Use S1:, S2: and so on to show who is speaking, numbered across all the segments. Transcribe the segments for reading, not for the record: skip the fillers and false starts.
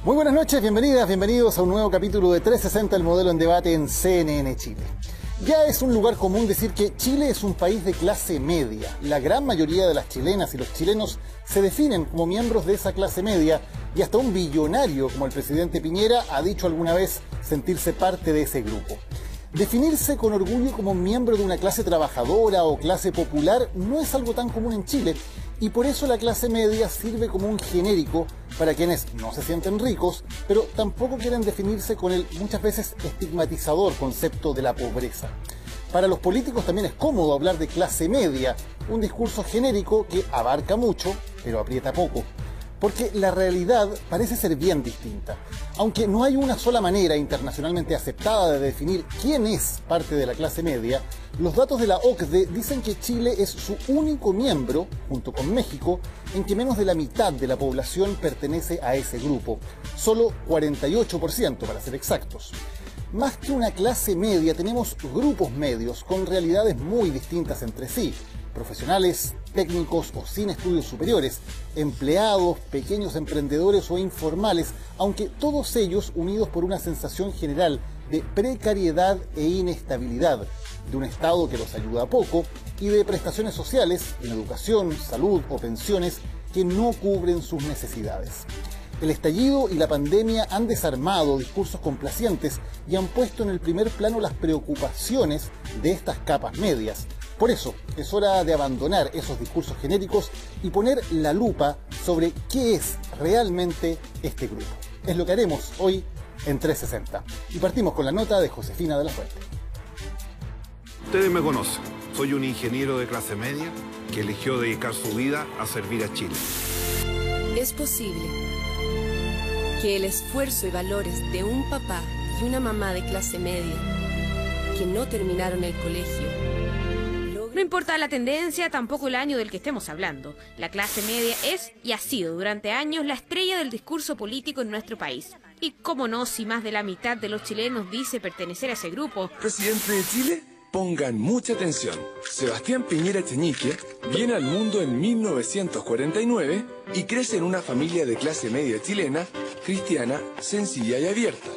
S1: Muy buenas noches, bienvenidas, bienvenidos a un nuevo capítulo de 360, el modelo en debate en CNN Chile. Ya es un lugar común decir que Chile es un país de clase media. La gran mayoría de las chilenas y los chilenos se definen como miembros de esa clase media y hasta un billonario como el presidente Piñera ha dicho alguna vez sentirse parte de ese grupo. Definirse con orgullo como miembro de una clase trabajadora o clase popular no es algo tan común en Chile y por eso la clase media sirve como un genérico para quienes no se sienten ricos, pero tampoco quieren definirse con el muchas veces estigmatizador concepto de la pobreza. Para los políticos también es cómodo hablar de clase media, un discurso genérico que abarca mucho, pero aprieta poco. Porque la realidad parece ser bien distinta. Aunque no hay una sola manera internacionalmente aceptada de definir quién es parte de la clase media, los datos de la OCDE dicen que Chile es su único miembro, junto con México, en que menos de la mitad de la población pertenece a ese grupo. Solo 48% para ser exactos. Más que una clase media, tenemos grupos medios con realidades muy distintas entre sí. Profesionales, técnicos o sin estudios superiores, empleados, pequeños emprendedores o informales, aunque todos ellos unidos por una sensación general de precariedad e inestabilidad, de un Estado que los ayuda poco y de prestaciones sociales en educación, salud o pensiones que no cubren sus necesidades. El estallido y la pandemia han desarmado discursos complacientes y han puesto en el primer plano las preocupaciones de estas capas medias. Por eso, es hora de abandonar esos discursos genéricos y poner la lupa sobre qué es realmente este grupo. Es lo que haremos hoy en 360. Y partimos con la nota de Josefina de la Fuente.
S2: Ustedes me conocen. Soy un ingeniero de clase media que eligió dedicar su vida a servir a Chile.
S3: Es posible que el esfuerzo y valores de un papá y una mamá de clase media que no terminaron el colegio.
S4: No importa la tendencia, tampoco el año del que estemos hablando. La clase media es y ha sido durante años la estrella del discurso político en nuestro país. Y cómo no, si más de la mitad de los chilenos dice pertenecer a ese grupo.
S5: Presidente de Chile, pongan mucha atención. Sebastián Piñera Echeñique viene al mundo en 1949 y crece en una familia de clase media chilena, cristiana, sencilla y abierta.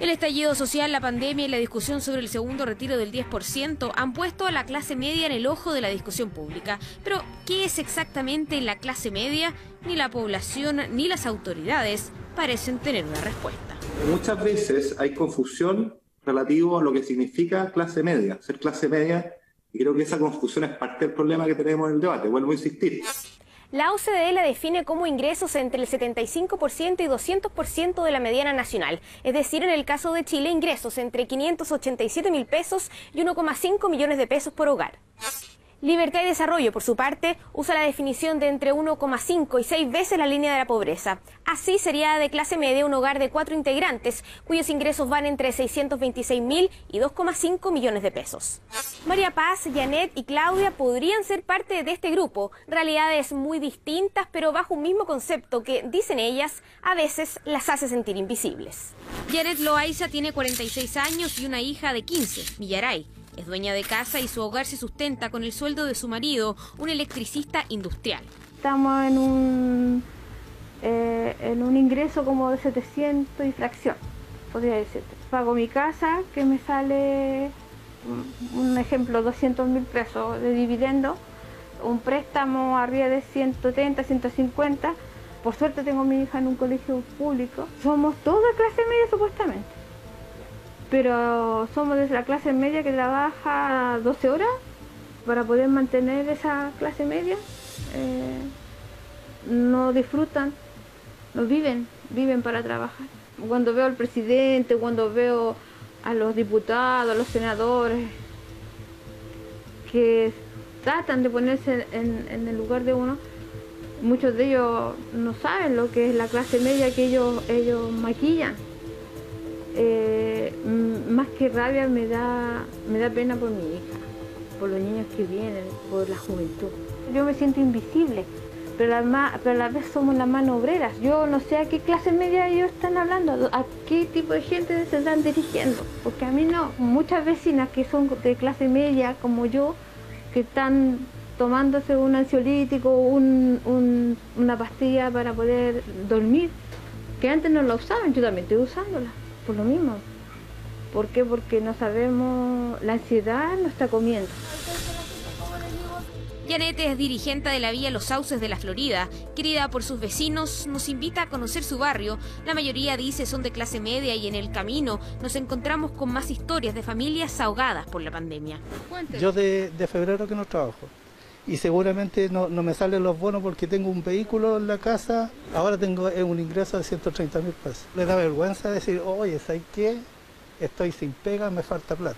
S4: El estallido social, la pandemia y la discusión sobre el segundo retiro del 10% han puesto a la clase media en el ojo de la discusión pública. Pero, ¿qué es exactamente la clase media? Ni la población ni las autoridades parecen tener una respuesta.
S6: Muchas veces hay confusión relativo a lo que significa clase media, ser clase media, y creo que esa confusión es parte del problema que tenemos en el debate. Vuelvo a insistir.
S7: La OCDE la define como ingresos entre el 75% y 200% de la mediana nacional. Es decir, en el caso de Chile, ingresos entre 587.000 pesos y 1,5 millones de pesos por hogar. Libertad y Desarrollo, por su parte, usa la definición de entre 1,5 y 6 veces la línea de la pobreza. Así sería de clase media un hogar de 4 integrantes, cuyos ingresos van entre 626.000 y 2,5 millones de pesos. María Paz, Janet y Claudia podrían ser parte de este grupo, realidades muy distintas, pero bajo un mismo concepto que, dicen ellas, a veces las hace sentir invisibles.
S4: Janet Loaiza tiene 46 años y una hija de 15, Millaray. Es dueña de casa y su hogar se sustenta con el sueldo de su marido, un electricista industrial.
S8: Estamos en un ingreso como de 700 y fracción, podría decirte. Pago mi casa, que me sale, un ejemplo, 200.000 pesos de dividendo, un préstamo arriba de 130, 150. Por suerte tengo a mi hija en un colegio público. Somos toda clase media supuestamente. Pero somos de la clase media que trabaja 12 horas para poder mantener esa clase media. No disfrutan, no viven para trabajar. Cuando veo al presidente, cuando veo a los diputados, a los senadores, que tratan de ponerse en el lugar de uno, muchos de ellos no saben lo que es la clase media que ellos maquillan. Más que rabia me da pena por mi hija, por los niños que vienen, por la juventud. Yo me siento invisible, pero a la vez somos las manos obreras. Yo no sé a qué clase media ellos están hablando, a qué tipo de gente se están dirigiendo, porque a mí no. Muchas vecinas que son de clase media como yo, que están tomándose un ansiolítico, una pastilla para poder dormir, que antes no la usaban, yo también estoy usándola, por lo mismo. ¿Por qué? Porque no sabemos, la ansiedad nos está comiendo.
S4: Janet es dirigente de la Villa Los Sauces de la Florida. Querida por sus vecinos, nos invita a conocer su barrio. La mayoría dice son de clase media y en el camino nos encontramos con más historias de familias ahogadas por la pandemia.
S9: Yo de febrero que no trabajo y seguramente no me salen los bonos porque tengo un vehículo en la casa. Ahora tengo un ingreso de 130.000 pesos. Le da vergüenza decir, oye, ¿sabes qué? Estoy sin pega, me falta plata.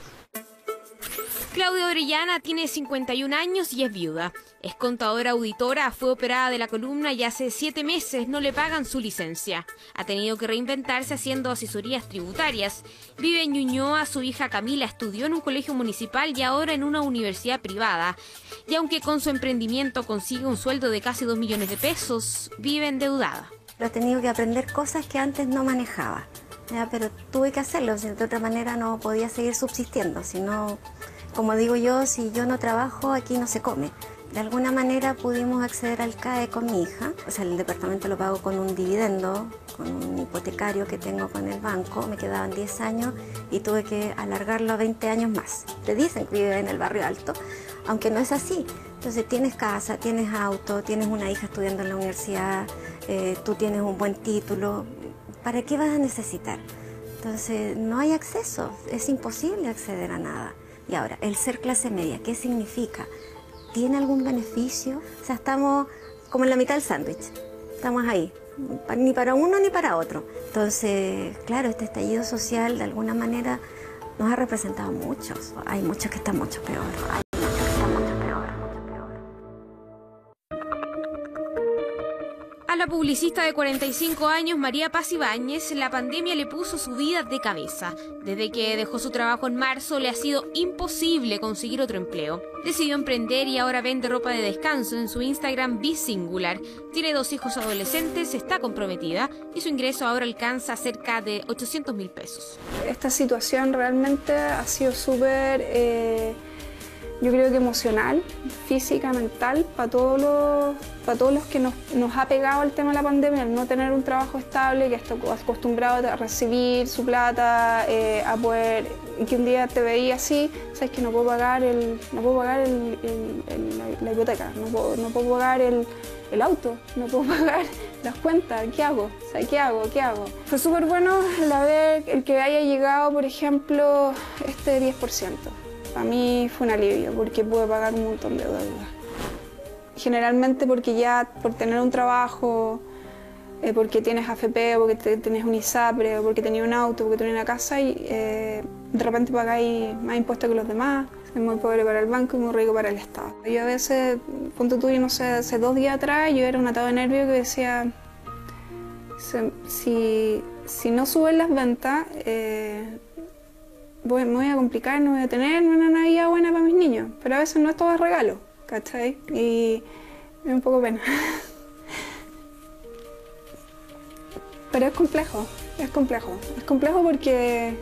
S4: Claudia Orellana tiene 51 años y es viuda. Es contadora auditora, fue operada de la columna y hace 7 meses no le pagan su licencia. Ha tenido que reinventarse haciendo asesorías tributarias. Vive en Ñuñoa, su hija Camila estudió en un colegio municipal y ahora en una universidad privada. Y aunque con su emprendimiento consigue un sueldo de casi 2 millones de pesos, vive endeudada.
S10: He tenido que aprender cosas que antes no manejaba, ¿ya? Pero tuve que hacerlo, de otra manera no podía seguir subsistiendo, si no... Como digo yo, si yo no trabajo, aquí no se come. De alguna manera pudimos acceder al CAE con mi hija. O sea, el departamento lo pago con un dividendo, con un hipotecario que tengo con el banco. Me quedaban 10 años y tuve que alargarlo a 20 años más. Te dicen que vive en el barrio alto, aunque no es así. Entonces tienes casa, tienes auto, tienes una hija estudiando en la universidad, tú tienes un buen título. ¿Para qué vas a necesitar? Entonces no hay acceso, es imposible acceder a nada. Y ahora, el ser clase media, ¿qué significa? ¿Tiene algún beneficio? O sea, estamos como en la mitad del sándwich. Estamos ahí, ni para uno ni para otro. Entonces, claro, este estallido social de alguna manera nos ha representado a muchos. Hay muchos que están mucho peor.
S4: A la publicista de 45 años, María Paz Ibáñez, la pandemia le puso su vida de cabeza. Desde que dejó su trabajo en marzo, le ha sido imposible conseguir otro empleo. Decidió emprender y ahora vende ropa de descanso en su Instagram Bisingular. Tiene 2 hijos adolescentes, está comprometida y su ingreso ahora alcanza cerca de 800.000 pesos.
S11: Esta situación realmente ha sido súper... yo creo que emocional, física, mental, para todos los que nos ha pegado el tema de la pandemia, el no tener un trabajo estable, que está acostumbrado a recibir su plata, a poder, y que un día te veía así, sabes que no puedo pagar la hipoteca, no puedo pagar el auto, no puedo pagar las cuentas, ¿qué hago? O sea, ¿qué hago? Fue súper bueno el que haya llegado, por ejemplo, este 10%. Para mí fue un alivio porque pude pagar un montón de deudas. Generalmente porque ya por tener un trabajo, porque tienes AFP, porque tienes un ISAPRE, o porque tenías un auto, porque tenías una casa, y de repente pagáis más impuestos que los demás. Es muy pobre para el banco y muy rico para el Estado. Yo a veces, punto tuyo, no sé, hace 2 días atrás yo era un atado de nervio que decía, si no suben las ventas, me voy a complicar, no voy a tener una Navidad buena para mis niños, pero a veces no es todo regalo, ¿cachai? Y me da un poco pena. Pero es complejo porque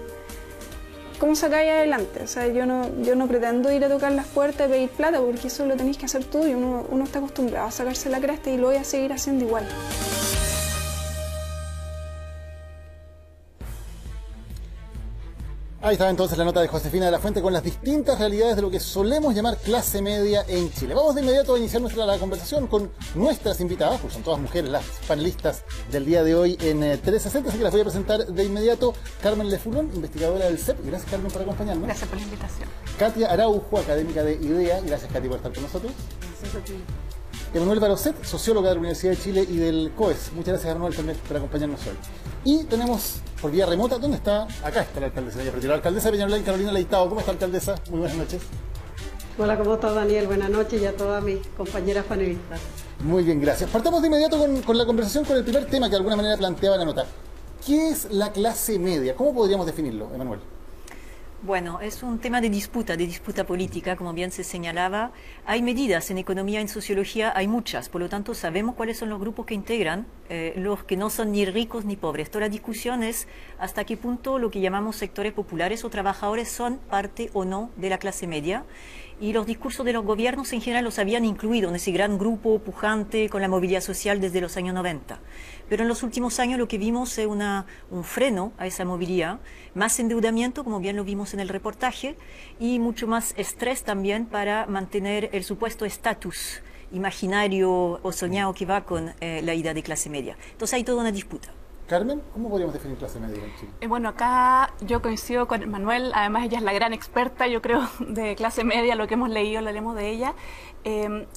S11: ¿cómo sacáis adelante? O sea, yo no pretendo ir a tocar las puertas y pedir plata porque eso lo tenéis que hacer tú y uno está acostumbrado a sacarse la cresta y lo voy a seguir haciendo igual.
S1: Ahí estaba entonces la nota de Josefina de la Fuente con las distintas realidades de lo que solemos llamar clase media en Chile. Vamos de inmediato a iniciar la conversación con nuestras invitadas, porque son todas mujeres las panelistas del día de hoy en 360, así que las voy a presentar de inmediato. Carmen Lefulón, investigadora del CEP. Gracias, Carmen, por acompañarnos.
S12: Gracias por la invitación.
S1: Katia Araujo, académica de IDEA. Gracias, Katia, por estar con nosotros.
S12: Gracias a ti.
S1: Emanuel Barocet, socióloga de la Universidad de Chile y del COES. Muchas gracias, Emanuel, también por acompañarnos hoy. Y tenemos por vía remota, ¿dónde está? Acá está la alcaldesa, la alcaldesa de Peñalolén, Carolina Leitao. ¿Cómo está, alcaldesa? Muy buenas noches.
S12: Hola, ¿cómo estás, Daniel? Buenas noches y a todas mis compañeras panelistas.
S1: Muy bien, gracias. Partamos de inmediato con la conversación con el primer tema que de alguna manera planteaba la nota. ¿Qué es la clase media? ¿Cómo podríamos definirlo, Emanuel?
S13: Bueno, es un tema de disputa política, como bien se señalaba. Hay medidas en economía, en sociología, hay muchas, por lo tanto sabemos cuáles son los grupos que integran, los que no son ni ricos ni pobres. Toda la discusión es hasta qué punto lo que llamamos sectores populares o trabajadores son parte o no de la clase media. y los discursos de los gobiernos en general los habían incluido en ese gran grupo pujante con la movilidad social desde los años 90. Pero en los últimos años lo que vimos es un freno a esa movilidad, más endeudamiento, como bien lo vimos en el reportaje, y mucho más estrés también para mantener el supuesto estatus imaginario o soñado que va con la idea de clase media. Entonces hay toda una disputa.
S1: Carmen, ¿cómo podríamos definir clase media en Chile?
S14: Bueno, acá yo coincido con Manuel, además ella es la gran experta, yo creo, de clase media, lo que hemos leído, lo leemos de ella.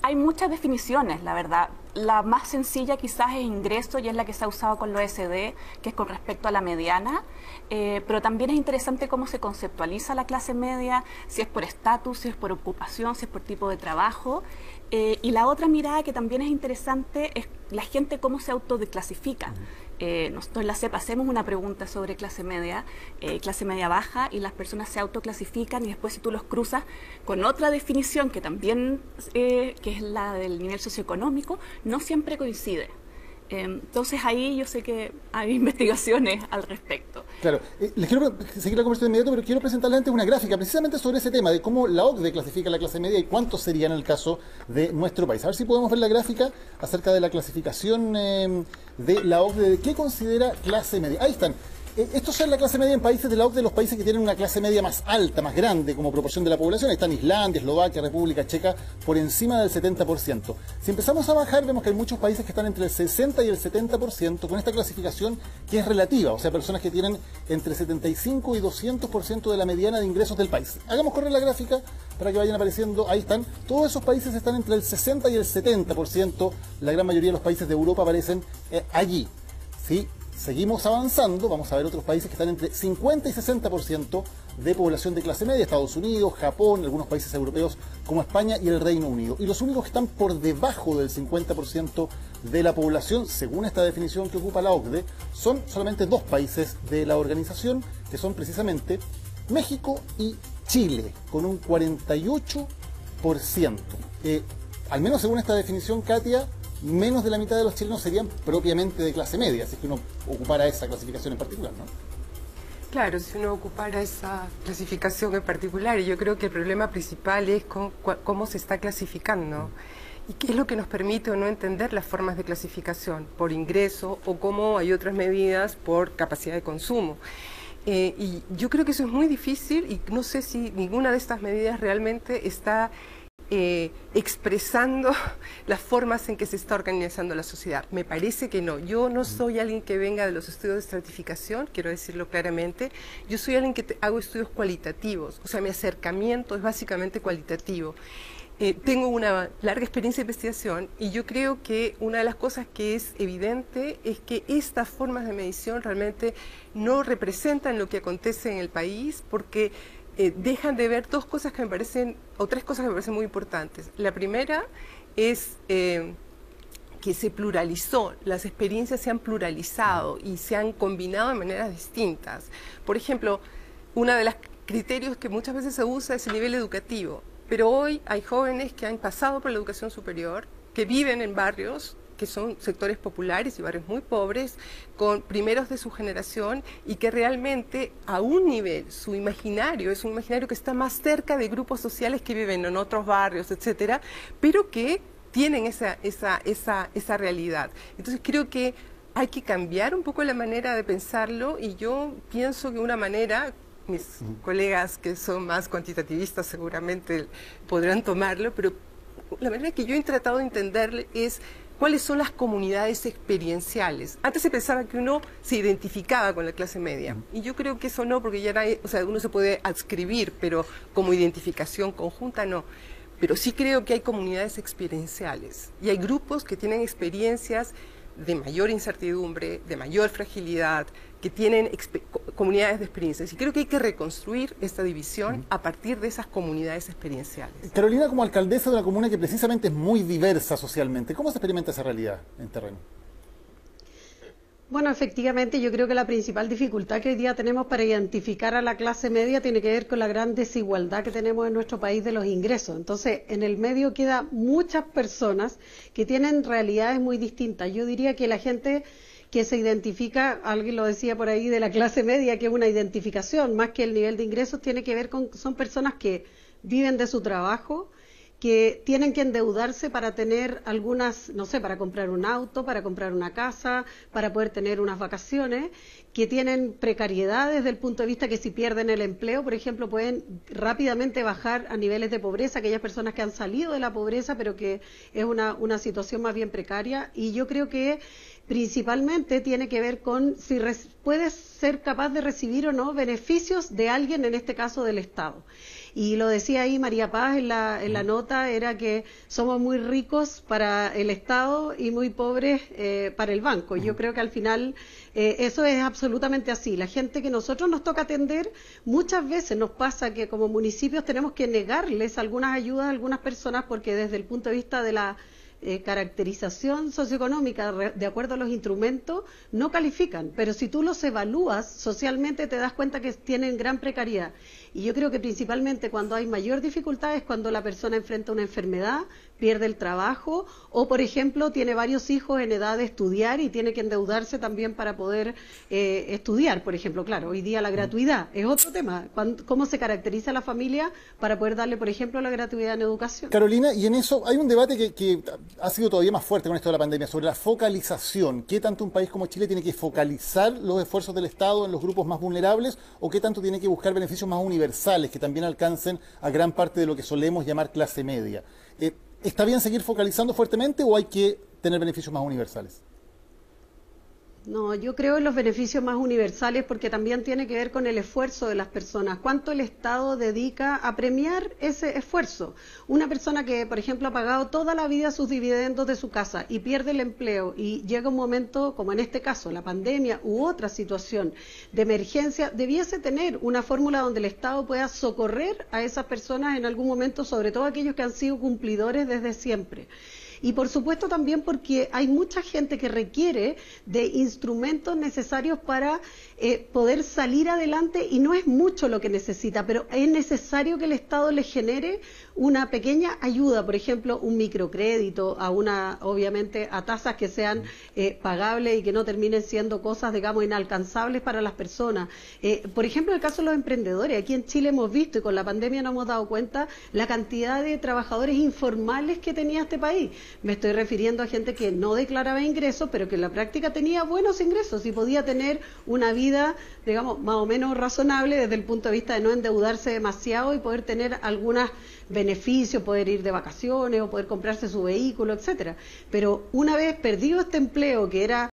S14: Hay muchas definiciones, la verdad. La más sencilla quizás es ingreso y es la que se ha usado con la OECD, que es con respecto a la mediana, pero también es interesante cómo se conceptualiza la clase media, si es por estatus, si es por ocupación, si es por tipo de trabajo. Y la otra mirada que también es interesante es la gente cómo se autodeclasifica. Nosotros en la CEP hacemos una pregunta sobre clase media baja, y las personas se autoclasifican, y después si tú los cruzas con otra definición que también que es la del nivel socioeconómico, no siempre coincide. Entonces ahí yo sé que hay investigaciones al respecto.
S1: Claro, les quiero seguir la conversación de inmediato, pero quiero presentarles antes una gráfica precisamente sobre ese tema de cómo la OCDE clasifica la clase media y cuánto sería en el caso de nuestro país. A ver si podemos ver la gráfica acerca de la clasificación de la OCDE, de qué considera clase media. Ahí están. Esto es la clase media en países de la OCDE, los países que tienen una clase media más alta, más grande como proporción de la población. Ahí están Islandia, Eslovaquia, República Checa, por encima del 70%. Si empezamos a bajar, vemos que hay muchos países que están entre el 60 y el 70% con esta clasificación que es relativa, o sea, personas que tienen entre 75 y 200% de la mediana de ingresos del país. Hagamos correr la gráfica para que vayan apareciendo. Ahí están. Todos esos países están entre el 60 y el 70%. La gran mayoría de los países de Europa aparecen allí. ¿Sí? Seguimos avanzando, vamos a ver otros países que están entre 50 y 60% de población de clase media, Estados Unidos, Japón, algunos países europeos como España y el Reino Unido. Y los únicos que están por debajo del 50% de la población, según esta definición que ocupa la OCDE, son solamente dos países de la organización, que son precisamente México y Chile, con un 48%. Al menos según esta definición, Katia, menos de la mitad de los chilenos serían propiamente de clase media, si es que uno ocupara esa clasificación en particular, ¿no?
S15: Claro, si uno ocupara esa clasificación en particular, y yo creo que el problema principal es cómo se está clasificando y qué es lo que nos permite o no entender las formas de clasificación, por ingreso o cómo hay otras medidas por capacidad de consumo. Y yo creo que eso es muy difícil y no sé si ninguna de estas medidas realmente está expresando las formas en que se está organizando la sociedad. Me parece que no. Yo no soy alguien que venga de los estudios de estratificación, quiero decirlo claramente. Yo soy alguien que hago estudios cualitativos, o sea, mi acercamiento es básicamente cualitativo. Tengo una larga experiencia de investigación y yo creo que una de las cosas que es evidente es que estas formas de medición realmente no representan lo que acontece en el país, porque dejan de ver dos cosas que me parecen, o tres cosas que me parecen muy importantes. La primera es que se pluralizó, las experiencias se han pluralizado y se han combinado de maneras distintas. Por ejemplo, uno de los criterios que muchas veces se usa es el nivel educativo, pero hoy hay jóvenes que han pasado por la educación superior, que viven en barrios que son sectores populares y barrios muy pobres, con primeros de su generación, y que realmente a un nivel, su imaginario es un imaginario que está más cerca de grupos sociales que viven en otros barrios, etcétera, pero que tienen esa realidad. Entonces creo que hay que cambiar un poco la manera de pensarlo, y yo pienso que una manera, mis colegas que son más cuantitativistas seguramente podrán tomarlo, pero la manera que yo he tratado de entender es cuáles son las comunidades experienciales. Antes se pensaba que uno se identificaba con la clase media, y yo creo que eso no, porque ya era, o sea, uno se puede adscribir, pero como identificación conjunta no. Pero sí creo que hay comunidades experienciales, y hay grupos que tienen experiencias de mayor incertidumbre, de mayor fragilidad, que tienen comunidades de experiencias. Y creo que hay que reconstruir esta división a partir de esas comunidades experienciales.
S1: Carolina, como alcaldesa de una comuna que precisamente es muy diversa socialmente, ¿cómo se experimenta esa realidad en terreno?
S12: Bueno, efectivamente, yo creo que la principal dificultad que hoy día tenemos para identificar a la clase media tiene que ver con la gran desigualdad que tenemos en nuestro país de los ingresos. Entonces, en el medio quedan muchas personas que tienen realidades muy distintas. Yo diría que la gente que se identifica, alguien lo decía por ahí, de la clase media, que es una identificación, más que el nivel de ingresos, tiene que ver con, son personas que viven de su trabajo, que tienen que endeudarse para tener algunas, no sé, para comprar un auto, para comprar una casa, para poder tener unas vacaciones, que tienen precariedad desde el punto de vista que si pierden el empleo, por ejemplo, pueden rápidamente bajar a niveles de pobreza, aquellas personas que han salido de la pobreza, pero que es una situación más bien precaria. Y yo creo que principalmente tiene que ver con si puedes ser capaz de recibir o no beneficios de alguien, en este caso del Estado. Y lo decía ahí María Paz en la nota, era que somos muy ricos para el Estado y muy pobres para el banco. Yo creo que al final eso es absolutamente así. La gente que nosotros nos toca atender, muchas veces nos pasa que como municipios tenemos que negarles algunas ayudas a algunas personas porque desde el punto de vista de la caracterización socioeconómica de acuerdo a los instrumentos no califican, pero si tú los evalúas socialmente te das cuenta que tienen gran precariedad. Y yo creo que principalmente cuando hay mayor dificultad es cuando la persona enfrenta una enfermedad, pierde el trabajo o, por ejemplo, tiene varios hijos en edad de estudiar y tiene que endeudarse también para poder estudiar, por ejemplo. Claro, hoy día la gratuidad es otro tema. ¿Cómo se caracteriza la familia para poder darle, por ejemplo, la gratuidad en educación?
S1: Carolina, y en eso hay un debate que ha sido todavía más fuerte con esto de la pandemia, sobre la focalización. ¿Qué tanto un país como Chile tiene que focalizar los esfuerzos del Estado en los grupos más vulnerables o qué tanto tiene que buscar beneficios más universales que también alcancen a gran parte de lo que solemos llamar clase media? ¿Está bien seguir focalizando fuertemente o hay que tener beneficios más universales?
S12: No, yo creo en los beneficios más universales porque también tiene que ver con el esfuerzo de las personas. ¿Cuánto el Estado dedica a premiar ese esfuerzo? Una persona que, por ejemplo, ha pagado toda la vida sus dividendos de su casa y pierde el empleo y llega un momento, como en este caso, la pandemia u otra situación de emergencia, debiese tener una fórmula donde el Estado pueda socorrer a esas personas en algún momento, sobre todo aquellos que han sido cumplidores desde siempre. Y por supuesto también porque hay mucha gente que requiere de instrumentos necesarios para poder salir adelante y no es mucho lo que necesita, pero es necesario que el Estado le genere una pequeña ayuda, por ejemplo, un microcrédito, obviamente a tasas que sean pagables y que no terminen siendo cosas, digamos, inalcanzables para las personas. Por ejemplo, el caso de los emprendedores. Aquí en Chile hemos visto y con la pandemia nos hemos dado cuenta la cantidad de trabajadores informales que tenía este país. Me estoy refiriendo a gente que no declaraba ingresos, pero que en la práctica tenía buenos ingresos y podía tener una vida, digamos, más o menos razonable desde el punto de vista de no endeudarse demasiado y poder tener algunos beneficios, poder ir de vacaciones o poder comprarse su vehículo, etcétera. Pero una vez perdido este empleo que era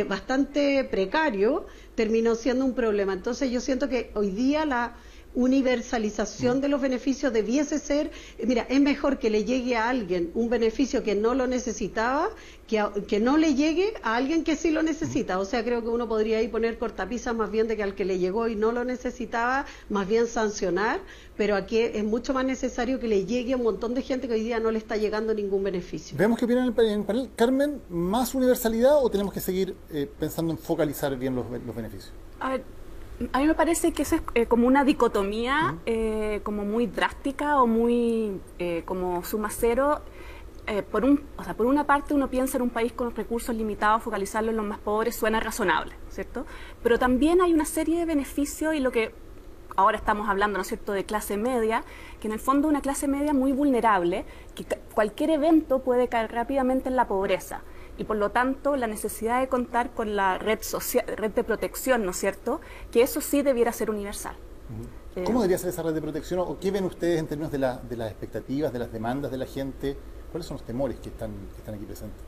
S12: bastante precario, terminó siendo un problema. Entonces yo siento que hoy día la universalización de los beneficios debiese ser, mira, es mejor que le llegue a alguien un beneficio que no lo necesitaba que no le llegue a alguien que sí lo necesita. O sea, creo que uno podría ahí poner cortapisas más bien de que al que le llegó y no lo necesitaba, más bien sancionar, pero aquí es mucho más necesario que le llegue a un montón de gente que hoy día no le está llegando ningún beneficio.
S1: Veamos qué opinan en el panel. Carmen, ¿más universalidad o tenemos que seguir pensando en focalizar bien los beneficios?
S14: A mí me parece que eso es como una dicotomía como muy drástica o muy como suma cero. Por una parte uno piensa en un país con los recursos limitados, focalizarlo en los más pobres suena razonable, ¿cierto? Pero también hay una serie de beneficios y lo que ahora estamos hablando, ¿no es cierto?, de clase media, que en el fondo es una clase media muy vulnerable, que cualquier evento puede caer rápidamente en la pobreza. Y por lo tanto la necesidad de contar con la red de protección, ¿no es cierto?, que eso sí debiera ser universal.
S1: ¿Cómo debería ser esa red de protección? ¿O qué ven ustedes en términos de las expectativas, de las demandas de la gente? ¿Cuáles son los temores que están aquí presentes?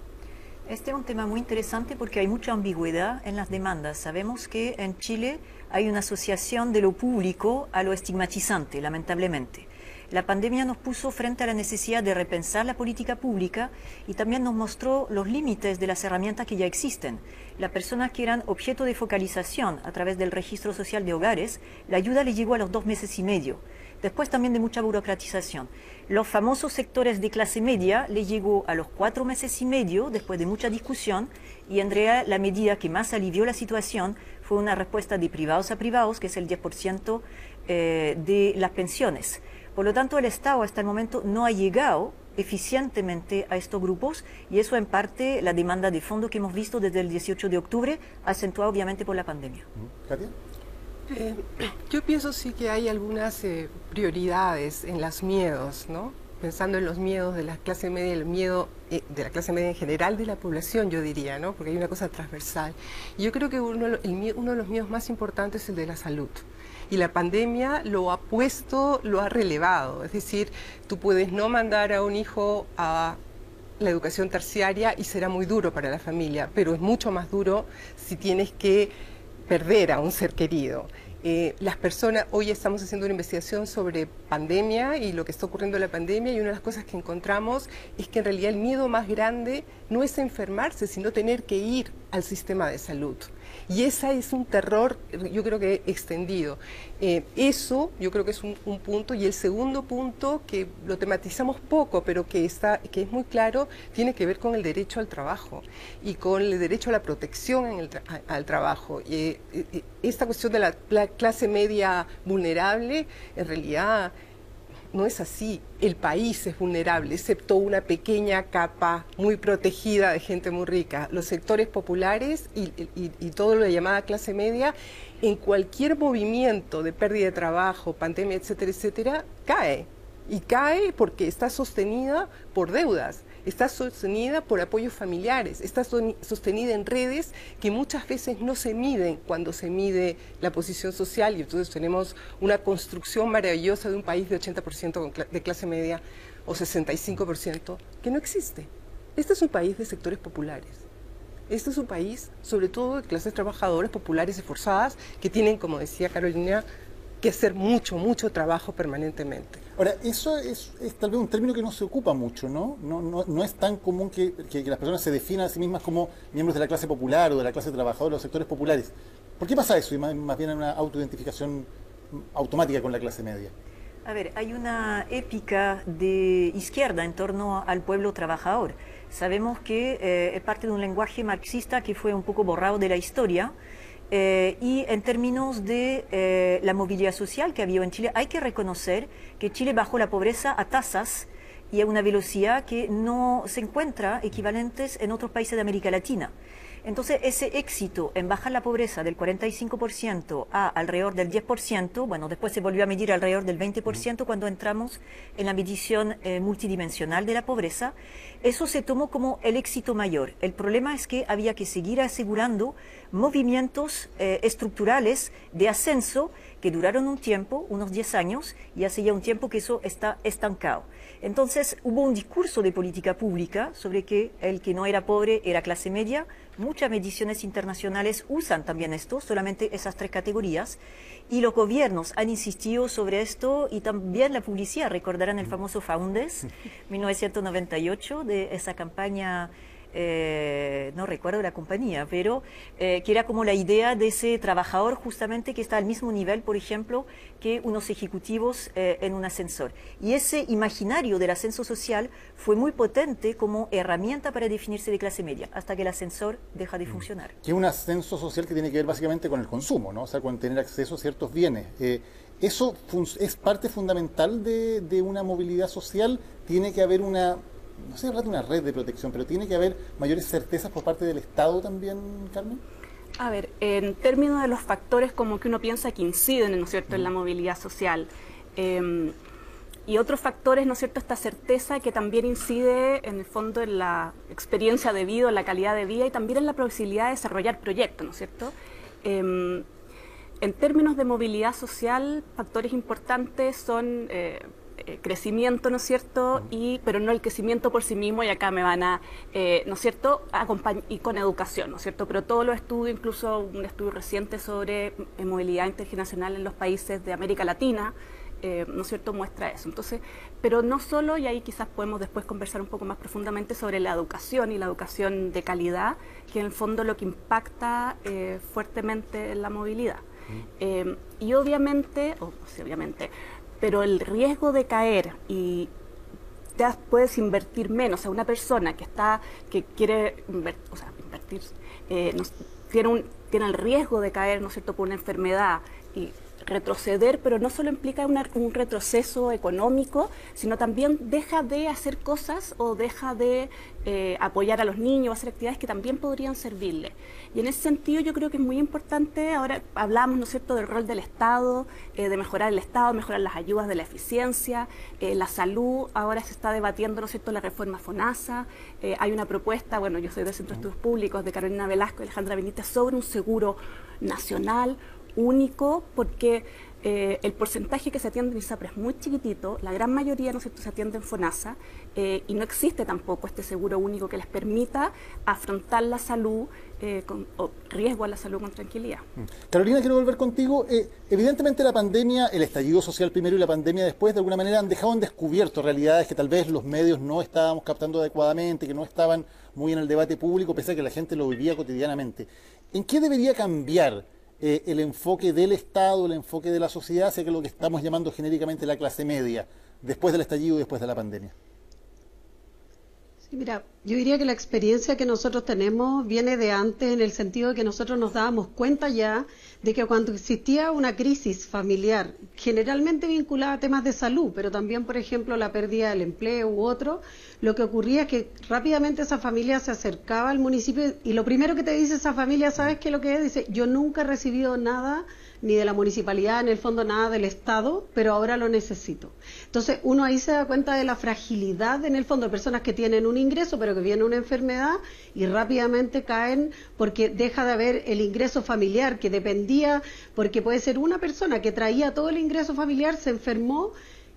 S13: Este es un tema muy interesante porque hay mucha ambigüedad en las demandas. Sabemos que en Chile hay una asociación de lo público a lo estigmatizante, lamentablemente. La pandemia nos puso frente a la necesidad de repensar la política pública y también nos mostró los límites de las herramientas que ya existen. Las personas que eran objeto de focalización a través del registro social de hogares, la ayuda les llegó a los 2 meses y medio. Después también de mucha burocratización. Los famosos sectores de clase media les llegó a los 4 meses y medio después de mucha discusión y en realidad la medida que más alivió la situación fue una respuesta de privados a privados, que es el 10% de las pensiones. Por lo tanto, el Estado hasta el momento no ha llegado eficientemente a estos grupos y eso en parte la demanda de fondo que hemos visto desde el 18 de octubre, acentuada obviamente por la pandemia.
S1: ¿Katia?
S15: Yo pienso sí que hay algunas prioridades en los miedos, ¿no? Pensando en los miedos de la clase media, el miedo de la clase media en general de la población, yo diría, ¿no? Porque hay una cosa transversal. Y yo creo que uno de los miedos más importantes es el de la salud. Y la pandemia lo ha relevado. Es decir, tú puedes no mandar a un hijo a la educación terciaria y será muy duro para la familia, pero es mucho más duro si tienes que perder a un ser querido. Las personas, hoy estamos haciendo una investigación sobre pandemia y lo que está ocurriendo en la pandemia, y una de las cosas que encontramos es que en realidad el miedo más grande no es enfermarse, sino tener que ir al sistema de salud. Y ese es un terror, yo creo que extendido. Eso yo creo que es un punto. Y el segundo punto, que lo tematizamos poco, pero que es muy claro, tiene que ver con el derecho al trabajo y con el derecho a la protección al trabajo. Esta cuestión de la clase media vulnerable, en realidad no es así. El país es vulnerable, excepto una pequeña capa muy protegida de gente muy rica. Los sectores populares y todo lo de llamada clase media, en cualquier movimiento de pérdida de trabajo, pandemia, etcétera, etcétera, cae. Y cae porque está sostenida por deudas, está sostenida por apoyos familiares, está sostenida en redes que muchas veces no se miden cuando se mide la posición social, y entonces tenemos una construcción maravillosa de un país de 80% de clase media o 65% que no existe. Este es un país de sectores populares. Este es un país, sobre todo, de clases trabajadoras, populares, esforzadas, que tienen, como decía Carolina, que hacer mucho, mucho trabajo permanentemente.
S1: Ahora, eso es tal vez un término que no se ocupa mucho, ¿no? No es tan común que las personas se definan a sí mismas como miembros de la clase popular o de la clase trabajadora o de los sectores populares. ¿Por qué pasa eso? Y más bien una autoidentificación automática con la clase media.
S13: A ver, hay una épica de izquierda en torno al pueblo trabajador. Sabemos que es parte de un lenguaje marxista que fue un poco borrado de la historia. Y en términos de la movilidad social que ha habido en Chile, hay que reconocer que Chile bajó la pobreza a tasas y a una velocidad que no se encuentra equivalentes en otros países de América Latina. Entonces, ese éxito en bajar la pobreza del 45% a alrededor del 10%, bueno, después se volvió a medir alrededor del 20% cuando entramos en la medición multidimensional de la pobreza, eso se tomó como el éxito mayor. El problema es que había que seguir asegurando movimientos estructurales de ascenso que duraron un tiempo, unos 10 años, y hace ya un tiempo que eso está estancado. Entonces hubo un discurso de política pública sobre que el que no era pobre era clase media. Muchas mediciones internacionales usan también esto, solamente esas tres categorías, y los gobiernos han insistido sobre esto, y también la publicidad. Recordarán el famoso Faundes, 1998, de esa campaña, no recuerdo la compañía, pero que era como la idea de ese trabajador justamente que está al mismo nivel, por ejemplo, que unos ejecutivos en un ascensor. Y ese imaginario del ascenso social fue muy potente como herramienta para definirse de clase media, hasta que el ascensor deja de funcionar.
S1: Que es un ascenso social que tiene que ver básicamente con el consumo, ¿no? O sea, con tener acceso a ciertos bienes. ¿Eso es parte fundamental de una movilidad social? ¿Tiene que haber una, no sé, hablar de una red de protección, pero tiene que haber mayores certezas por parte del Estado también, Carmen?
S14: A ver, en términos de los factores como que uno piensa que inciden, ¿no es cierto?, en la movilidad social, y otros factores, ¿no es cierto?, esta certeza que también incide en el fondo en la experiencia de vida, en la calidad de vida y también en la posibilidad de desarrollar proyectos, ¿no es cierto? En términos de movilidad social, factores importantes son crecimiento, ¿no es cierto?, pero no el crecimiento por sí mismo, y acá me van a, ¿no es cierto?, y con educación, ¿no es cierto?, pero todos los estudios, incluso un estudio reciente sobre movilidad intergeneracional en los países de América Latina, ¿no es cierto?, muestra eso. Entonces, pero no solo, y ahí quizás podemos después conversar un poco más profundamente sobre la educación y la educación de calidad, que en el fondo lo que impacta fuertemente en la movilidad. Y obviamente, pero el riesgo de caer y ya puedes invertir menos, o sea, una persona que quiere invertir, tiene el riesgo de caer, ¿no es cierto?, por una enfermedad, y retroceder, pero no solo implica un retroceso económico, sino también deja de hacer cosas o deja de apoyar a los niños, hacer actividades que también podrían servirle. Y en ese sentido yo creo que es muy importante, ahora hablamos, ¿no es cierto?, del rol del Estado, de mejorar el Estado, mejorar las ayudas de la eficiencia, la salud, ahora se está debatiendo, ¿no es cierto?, la reforma FONASA, hay una propuesta, bueno, yo soy del Centro de Estudios Públicos, de Carolina Velasco y Alejandra Benítez, sobre un seguro nacional, único, porque el porcentaje que se atiende en ISAPRE es muy chiquitito, la gran mayoría, ¿no es cierto?, se atiende en FONASA, y no existe tampoco este seguro único que les permita afrontar la salud o riesgo a la salud con tranquilidad.
S1: Carolina, quiero volver contigo. Evidentemente la pandemia, el estallido social primero y la pandemia después, de alguna manera han dejado en descubierto realidades que tal vez los medios no estábamos captando adecuadamente, que no estaban muy en el debate público, pese a que la gente lo vivía cotidianamente. ¿En qué debería cambiar el enfoque del Estado, el enfoque de la sociedad, hacia lo que estamos llamando genéricamente la clase media, después del estallido y después de la pandemia?
S12: Sí, mira, yo diría que la experiencia que nosotros tenemos viene de antes, en el sentido de que nosotros nos dábamos cuenta ya de que cuando existía una crisis familiar, generalmente vinculada a temas de salud, pero también, por ejemplo, la pérdida del empleo u otro, lo que ocurría es que rápidamente esa familia se acercaba al municipio y lo primero que te dice esa familia, ¿sabes qué es lo que es? Dice, yo nunca he recibido nada, ni de la municipalidad, en el fondo nada del Estado, pero ahora lo necesito. Entonces uno ahí se da cuenta de la fragilidad, en el fondo, de personas que tienen un ingreso, pero que viene una enfermedad y rápidamente caen porque deja de haber el ingreso familiar que dependía, porque puede ser una persona que traía todo el ingreso familiar, se enfermó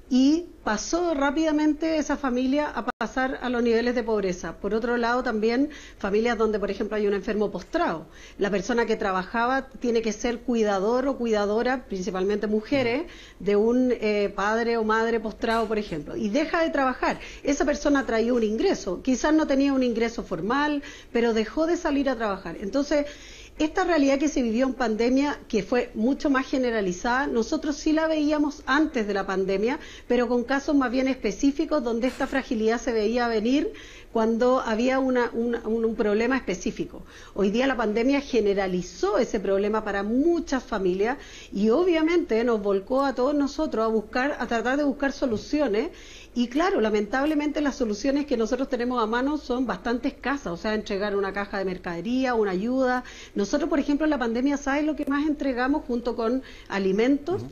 S12: y pasó rápidamente esa familia a pasar a los niveles de pobreza. Por otro lado, también familias donde, por ejemplo, hay un enfermo postrado. La persona que trabajaba tiene que ser cuidador o cuidadora, principalmente mujeres, de un padre o madre postrado, por ejemplo, y deja de trabajar. Esa persona traía un ingreso, quizás no tenía un ingreso formal, pero dejó de salir a trabajar. Entonces, esta realidad que se vivió en pandemia, que fue mucho más generalizada, nosotros sí la veíamos antes de la pandemia, pero con casos más bien específicos donde esta fragilidad se veía venir cuando había un problema específico. Hoy día la pandemia generalizó ese problema para muchas familias y obviamente nos volcó a todos nosotros a tratar de buscar soluciones. Y claro, lamentablemente las soluciones que nosotros tenemos a mano son bastante escasas, o sea, entregar una caja de mercadería, una ayuda. Nosotros, por ejemplo, en la pandemia, ¿sabes lo que más entregamos junto con alimentos?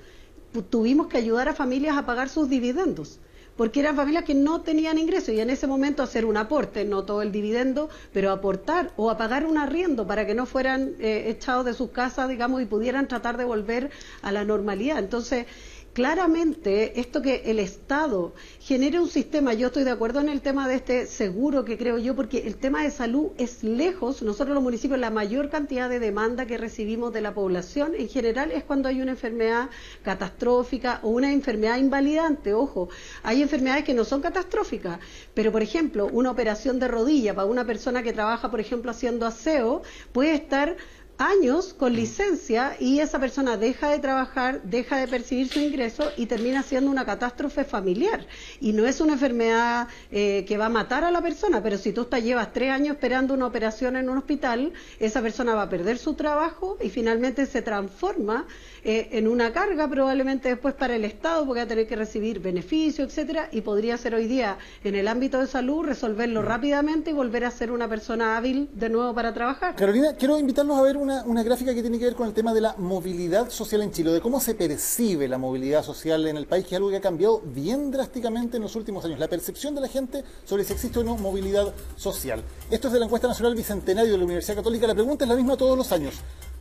S12: Tuvimos que ayudar a familias a pagar sus dividendos, porque eran familias que no tenían ingresos y en ese momento hacer un aporte, no todo el dividendo, pero aportar o a pagar un arriendo para que no fueran echados de sus casas, digamos, y pudieran tratar de volver a la normalidad. Entonces, claramente, esto que el Estado genere un sistema, yo estoy de acuerdo en el tema de este seguro que creo yo, porque el tema de salud es lejos, nosotros los municipios, la mayor cantidad de demanda que recibimos de la población en general es cuando hay una enfermedad catastrófica o una enfermedad invalidante. Ojo, hay enfermedades que no son catastróficas, pero por ejemplo, una operación de rodilla para una persona que trabaja, por ejemplo, haciendo aseo, puede estar años con licencia y esa persona deja de trabajar, deja de percibir su ingreso y termina siendo una catástrofe familiar. Y no es una enfermedad que va a matar a la persona, pero si tú llevas 3 años esperando una operación en un hospital, esa persona va a perder su trabajo y finalmente se transforma en una carga probablemente después para el Estado, porque va a tener que recibir beneficios, etcétera, y podría ser hoy día en el ámbito de salud resolverlo rápidamente y volver a ser una persona hábil de nuevo para trabajar.
S1: Carolina, quiero invitarlos a ver una gráfica que tiene que ver con el tema de la movilidad social en Chile, de cómo se percibe la movilidad social en el país, que es algo que ha cambiado bien drásticamente en los últimos años, la percepción de la gente sobre si existe o no movilidad social. Esto es de la encuesta nacional Bicentenario de la Universidad Católica. La pregunta es la misma todos los años.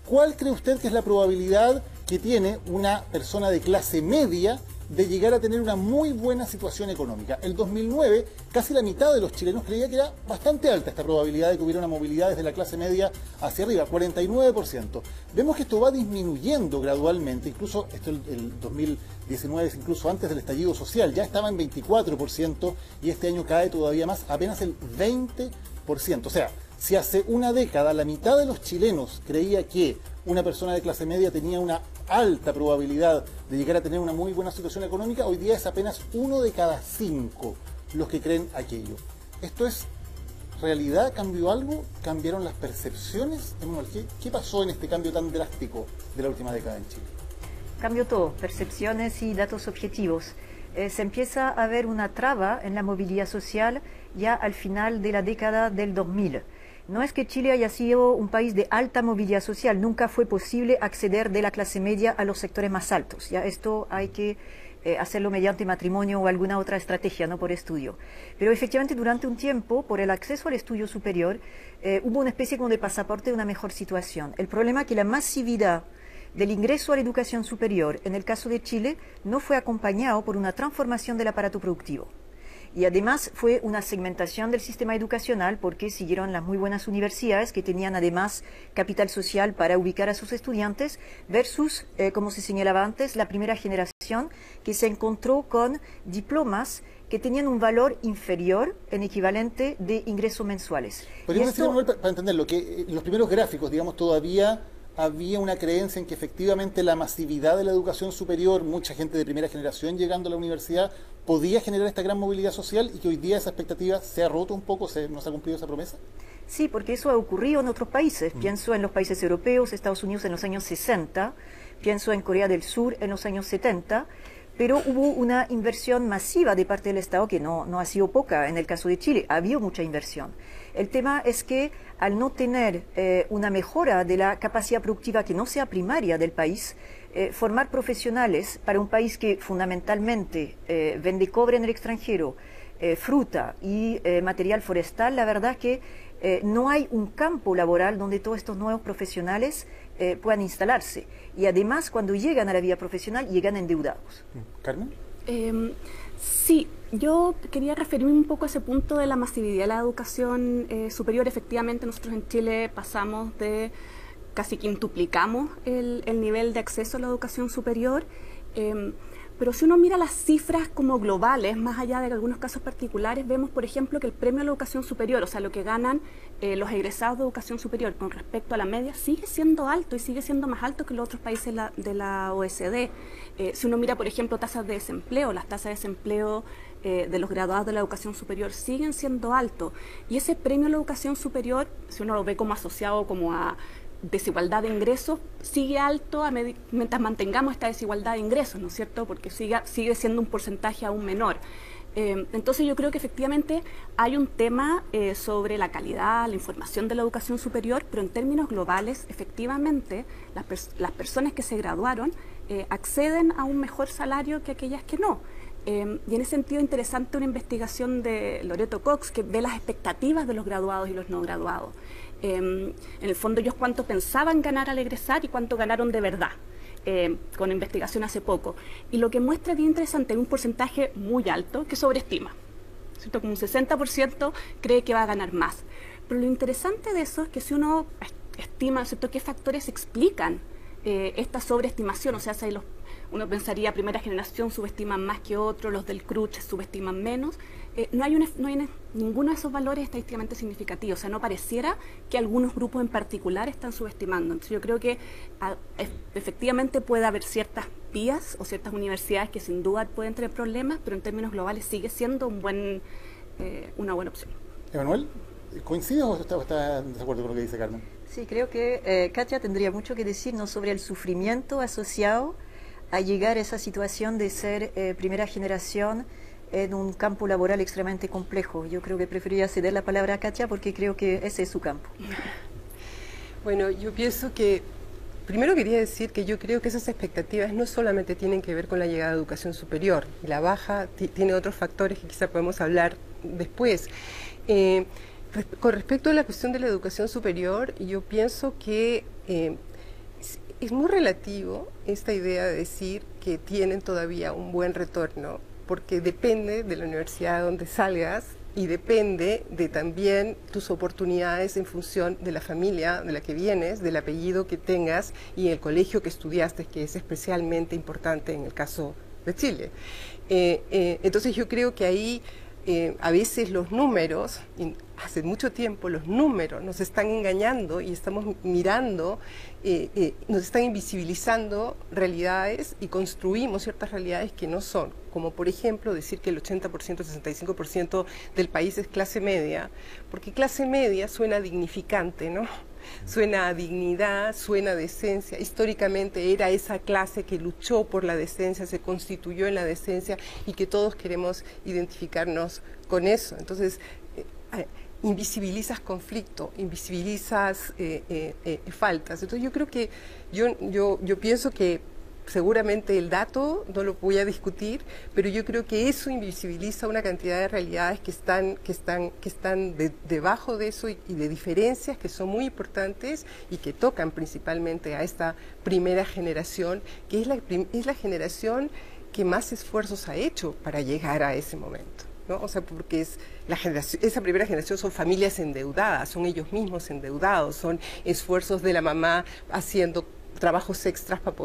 S1: ¿Cuál cree usted que es la probabilidad que tiene una persona de clase media de llegar a tener una muy buena situación económica? El 2009, casi la mitad de los chilenos creía que era bastante alta esta probabilidad de que hubiera una movilidad desde la clase media hacia arriba, 49%. Vemos que esto va disminuyendo gradualmente, incluso esto el 2019, incluso antes del estallido social, ya estaba en 24% y este año cae todavía más, apenas el 20%. O sea, si hace una década la mitad de los chilenos creía que una persona de clase media tenía una alta probabilidad de llegar a tener una muy buena situación económica, hoy día es apenas 1 de cada 5 los que creen aquello. ¿Esto es realidad? ¿Cambió algo? ¿Cambiaron las percepciones? ¿Qué pasó en este cambio tan drástico de la última década en Chile?
S13: cambió todo, percepciones y datos objetivos. Se empieza a ver una traba en la movilidad social ya al final de la década del 2000. No es que Chile haya sido un país de alta movilidad social, nunca fue posible acceder de la clase media a los sectores más altos. Ya esto hay que hacerlo mediante matrimonio o alguna otra estrategia, no por estudio. Pero efectivamente durante un tiempo, por el acceso al estudio superior, hubo una especie como de pasaporte de una mejor situación. El problema es que la masividad del ingreso a la educación superior, en el caso de Chile, no fue acompañado por una transformación del aparato productivo. Y además fue una segmentación del sistema educacional porque siguieron las muy buenas universidades que tenían además capital social para ubicar a sus estudiantes versus, como se señalaba antes, la primera generación que se encontró con diplomas que tenían un valor inferior en equivalente de ingresos mensuales.
S1: Podríamos decir, Manuel, para entenderlo, que en los primeros gráficos, digamos, todavía había una creencia en que efectivamente la masividad de la educación superior, mucha gente de primera generación llegando a la universidad, podía generar esta gran movilidad social y que hoy día esa expectativa se ha roto un poco, ¿no se ha cumplido esa promesa?
S13: Sí, porque eso ha ocurrido en otros países. Pienso en los países europeos, Estados Unidos en los años 60, pienso en Corea del Sur en los años 70, pero hubo una inversión masiva de parte del Estado que no ha sido poca. En el caso de Chile ha habido mucha inversión. El tema es que al no tener una mejora de la capacidad productiva que no sea primaria del país, formar profesionales para un país que fundamentalmente vende cobre en el extranjero, fruta y material forestal, la verdad que no hay un campo laboral donde todos estos nuevos profesionales puedan instalarse. Y además, cuando llegan a la vida profesional, llegan endeudados.
S1: ¿Carmen?
S14: Sí, yo quería referirme un poco a ese punto de la masividad de la educación superior. Efectivamente, nosotros en Chile pasamos de casi quintuplicamos el nivel de acceso a la educación superior. Pero si uno mira las cifras como globales, más allá de algunos casos particulares, vemos, por ejemplo, que el premio a la educación superior, o sea, lo que ganan los egresados de educación superior con respecto a la media, sigue siendo alto y sigue siendo más alto que los otros países de la OECD. Si uno mira, por ejemplo, tasas de desempleo, las tasas de desempleo de los graduados de la educación superior siguen siendo altos. Y ese premio a la educación superior, si uno lo ve como asociado como a desigualdad de ingresos, sigue alto mientras mantengamos esta desigualdad de ingresos, ¿no es cierto? Porque sigue siendo un porcentaje aún menor. Entonces yo creo que efectivamente hay un tema sobre la calidad, la información de la educación superior, pero en términos globales, efectivamente, las personas que se graduaron acceden a un mejor salario que aquellas que no. Y en ese sentido interesante una investigación de Loreto Cox que ve las expectativas de los graduados y los no graduados. En el fondo ellos cuánto pensaban ganar al egresar y cuánto ganaron de verdad, con investigación hace poco. Y lo que muestra bien interesante es un porcentaje muy alto que sobreestima, ¿cierto? Como un 60% cree que va a ganar más. Pero lo interesante de eso es que si uno estima, ¿cierto?, qué factores explican esta sobreestimación, o sea, si uno pensaría primera generación subestiman más que otros, los del CRUCH subestiman menos, no hay ninguno de esos valores estadísticamente significativos, o sea, no pareciera que algunos grupos en particular están subestimando. Entonces yo creo que efectivamente puede haber ciertas vías o ciertas universidades que sin duda pueden tener problemas, pero en términos globales sigue siendo una buena opción.
S1: Emanuel, ¿coincides o estás en desacuerdo con lo que dice Carmen?
S13: Sí, creo que Katia tendría mucho que decirnos sobre el sufrimiento asociado a llegar a esa situación de ser primera generación en un campo laboral extremadamente complejo. Yo creo que preferiría ceder la palabra a Katia porque creo que ese es su campo.
S15: Bueno, yo pienso que, primero quería decir que yo creo que esas expectativas no solamente tienen que ver con la llegada de educación superior, la baja tiene otros factores que quizá podemos hablar después. Con respecto a la cuestión de la educación superior, yo pienso que es muy relativo esta idea de decir que tienen todavía un buen retorno, porque depende de la universidad donde salgas y depende de también tus oportunidades en función de la familia de la que vienes, del apellido que tengas y el colegio que estudiaste, que es especialmente importante en el caso de Chile. Entonces yo creo que ahí a veces los números, hace mucho tiempo los números nos están engañando y estamos mirando, nos están invisibilizando realidades y construimos ciertas realidades que no son, como por ejemplo decir que el 80%, 65% del país es clase media, porque clase media suena dignificante, ¿no? Suena a dignidad, suena a decencia. Históricamente era esa clase que luchó por la decencia, se constituyó en la decencia y que todos queremos identificarnos con eso. Entonces, invisibilizas conflicto, invisibilizas faltas. Entonces yo creo que, yo pienso que seguramente el dato no lo voy a discutir, pero yo creo que eso invisibiliza una cantidad de realidades que están debajo de eso y de diferencias que son muy importantes y que tocan principalmente a esta primera generación, que es la generación que más esfuerzos ha hecho para llegar a ese momento, ¿no? O sea, porque esa primera generación son familias endeudadas, son ellos mismos endeudados, son esfuerzos de la mamá haciendo trabajos extras para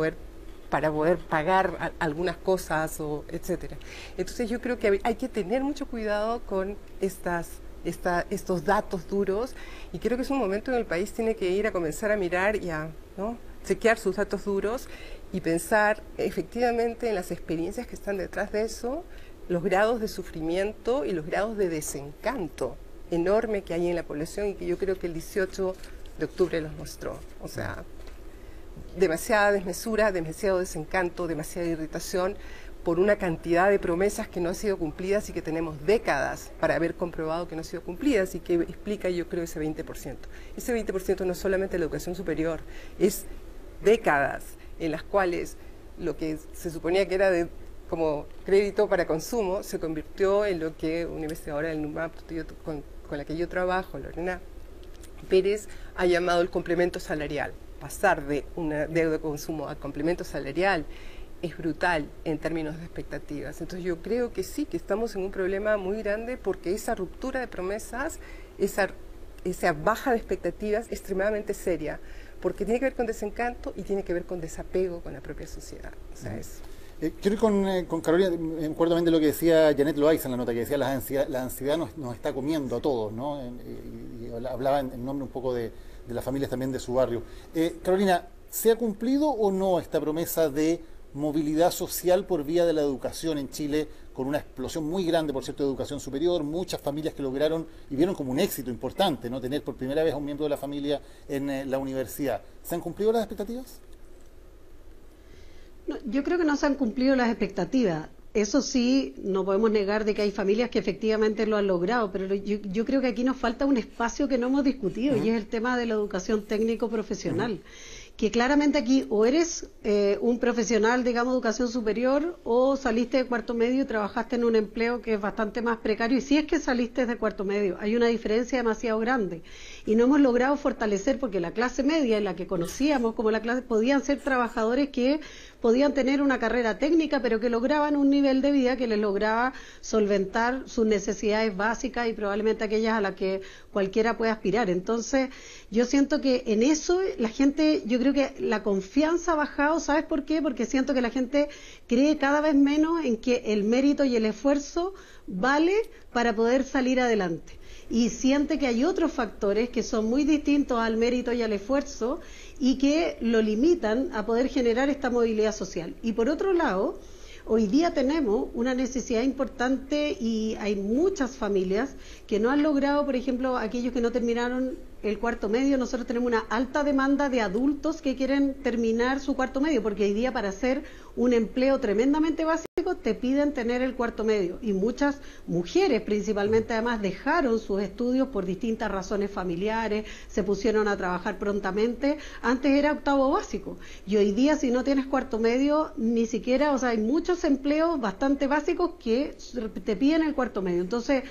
S15: poder pagar algunas cosas, etcétera. Entonces yo creo que hay que tener mucho cuidado con estos datos duros, y creo que es un momento en el país tiene que ir a comenzar a mirar y a, ¿no?, chequear sus datos duros y pensar efectivamente en las experiencias que están detrás de eso, los grados de sufrimiento y los grados de desencanto enorme que hay en la población, y que yo creo que el 18 de octubre los mostró. O sea, demasiada desmesura, demasiado desencanto, demasiada irritación por una cantidad de promesas que no han sido cumplidas y que tenemos décadas para haber comprobado que no han sido cumplidas, y que explica, yo creo, ese 20%. Ese 20% no es solamente la educación superior, es décadas en las cuales lo que se suponía que era como crédito para consumo se convirtió en lo que una investigadora del NUMAP con la que yo trabajo, Lorena Pérez, ha llamado el complemento salarial. Pasar de una deuda de consumo a complemento salarial es brutal en términos de expectativas. Entonces yo creo que sí, que estamos en un problema muy grande, porque esa ruptura de promesas, esa baja de expectativas es extremadamente seria, porque tiene que ver con desencanto y tiene que ver con desapego con la propia sociedad. O sea,
S1: quiero ir con Carolina. Me acuerdo también de lo que decía Janet Loaiza en la nota, que decía la ansiedad nos está comiendo a todos, ¿no? Y hablaba en nombre un poco de las familias también de su barrio. Carolina, ¿se ha cumplido o no esta promesa de movilidad social por vía de la educación en Chile, con una explosión muy grande, por cierto, de educación superior, muchas familias que lograron y vieron como un éxito importante, ¿no?, tener por primera vez a un miembro de la familia en la universidad? ¿Se han cumplido las expectativas?
S12: No, yo creo que no se han cumplido las expectativas. Eso sí, no podemos negar de que hay familias que efectivamente lo han logrado, pero yo creo que aquí nos falta un espacio que no hemos discutido, y es el tema de la educación técnico-profesional. Que claramente aquí o eres un profesional, digamos, de educación superior, o saliste de cuarto medio y trabajaste en un empleo que es bastante más precario, y si es que saliste de cuarto medio, hay una diferencia demasiado grande. Y no hemos logrado fortalecer, porque la clase media, en la que conocíamos como la clase, podían ser trabajadores que podían tener una carrera técnica, pero que lograban un nivel de vida que les lograba solventar sus necesidades básicas y probablemente aquellas a las que cualquiera puede aspirar. Entonces, yo siento que en eso la gente, yo creo que la confianza ha bajado. ¿Sabes por qué? Porque siento que la gente cree cada vez menos en que el mérito y el esfuerzo vale para poder salir adelante. Y siente que hay otros factores que son muy distintos al mérito y al esfuerzo y que lo limitan a poder generar esta movilidad social. Y por otro lado, hoy día tenemos una necesidad importante, y hay muchas familias que no han logrado, por ejemplo, aquellos que no terminaron el cuarto medio. Nosotros tenemos una alta demanda de adultos que quieren terminar su cuarto medio, porque hoy día para hacer un empleo tremendamente básico te piden tener el cuarto medio, y muchas mujeres principalmente además dejaron sus estudios por distintas razones familiares, se pusieron a trabajar prontamente. Antes era octavo básico, y hoy día si no tienes cuarto medio ni siquiera, o sea, hay muchos empleos bastante básicos que te piden el cuarto medio. Entonces